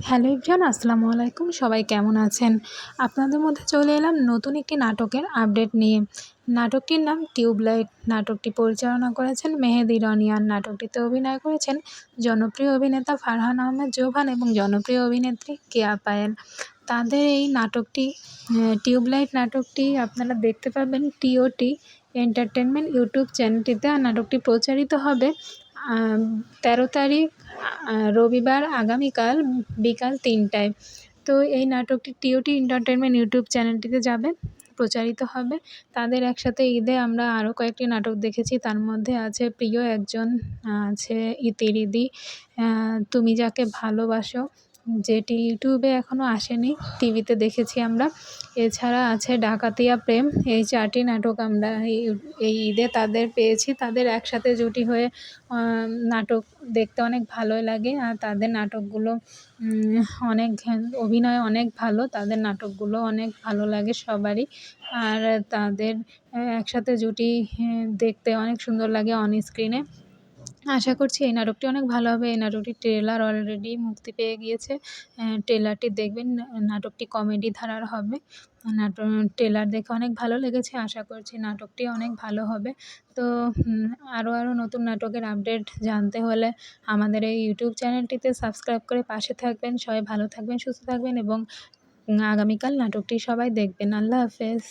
Hello everyone, আসসালামু আলাইকুম। সবাই কেমন আছেন? আপনাদের মধ্যে চলে এলাম নতুন একটি নাটকের আপডেট নিয়ে। নাটকটির নাম টিউবলাইট। নাটকটি পরিচালনা করেছেন মেহেদী রনিয়ান। নাটকটিতে অভিনয় করেছেন জনপ্রিয় অভিনেতা ফারহান আহমেদ জোহান এবং জনপ্রিয় অভিনেত্রী কেয়া পায়েল। তাদের এই নাটকটি টিউবলাইট নাটকটি আপনারা দেখতে পাবেন টিওটি এন্টারটেনমেন্ট ইউটিউব চ্যানেলটিতে। আর নাটকটি প্রচারিত হবে 13 তারিখ রবিবার আগামীকাল বিকাল ৩টায়। তো এই নাটকটি টিওটি এন্টারটেনমেন্ট ইউটিউব চ্যানেলটিতে যাবে, প্রচারিত হবে। তাদের একসাথে ঈদে আমরা আরও কয়েকটি নাটক দেখেছি। তার মধ্যে আছে প্রিয় একজন, আছে ইতিরিদি, তুমি যাকে ভালোবাসো, যেটি ইউটিউবে এখনও আসেনি, টিভিতে দেখেছি আমরা। এছাড়া আছে ডাকাতিয়া প্রেম। এই 4টি নাটক আমরা এই ঈদে তাদের পেয়েছি। তাদের একসাথে জুটি হয়ে নাটক দেখতে অনেক ভালোই লাগে। আর তাদের নাটকগুলো অনেক অভিনয় অনেক ভালো। তাদের নাটকগুলো অনেক ভালো লাগে সবারই। আর তাদের একসাথে জুটি দেখতে অনেক সুন্দর লাগে অন স্ক্রিনে। আশা করছি এই নাটকটি অনেক ভালো হবে। এই নাটকটির ট্রেলার অলরেডি মুক্তি পেয়ে গিয়েছে। ট্রেলারটি দেখবেন। নাটকটি কমেডি ধারার হবে। ট্রেলার দেখে অনেক ভালো লেগেছে। আশা করছি নাটকটি অনেক ভালো হবে। তো আরও নতুন নাটকের আপডেট জানতে হলে আমাদের এই ইউটিউব চ্যানেলটিতে সাবস্ক্রাইব করে পাশে থাকবেন। সবাই ভালো থাকবেন, সুস্থ থাকবেন এবং আগামীকাল নাটকটি সবাই দেখবেন। আল্লাহ হাফেজ।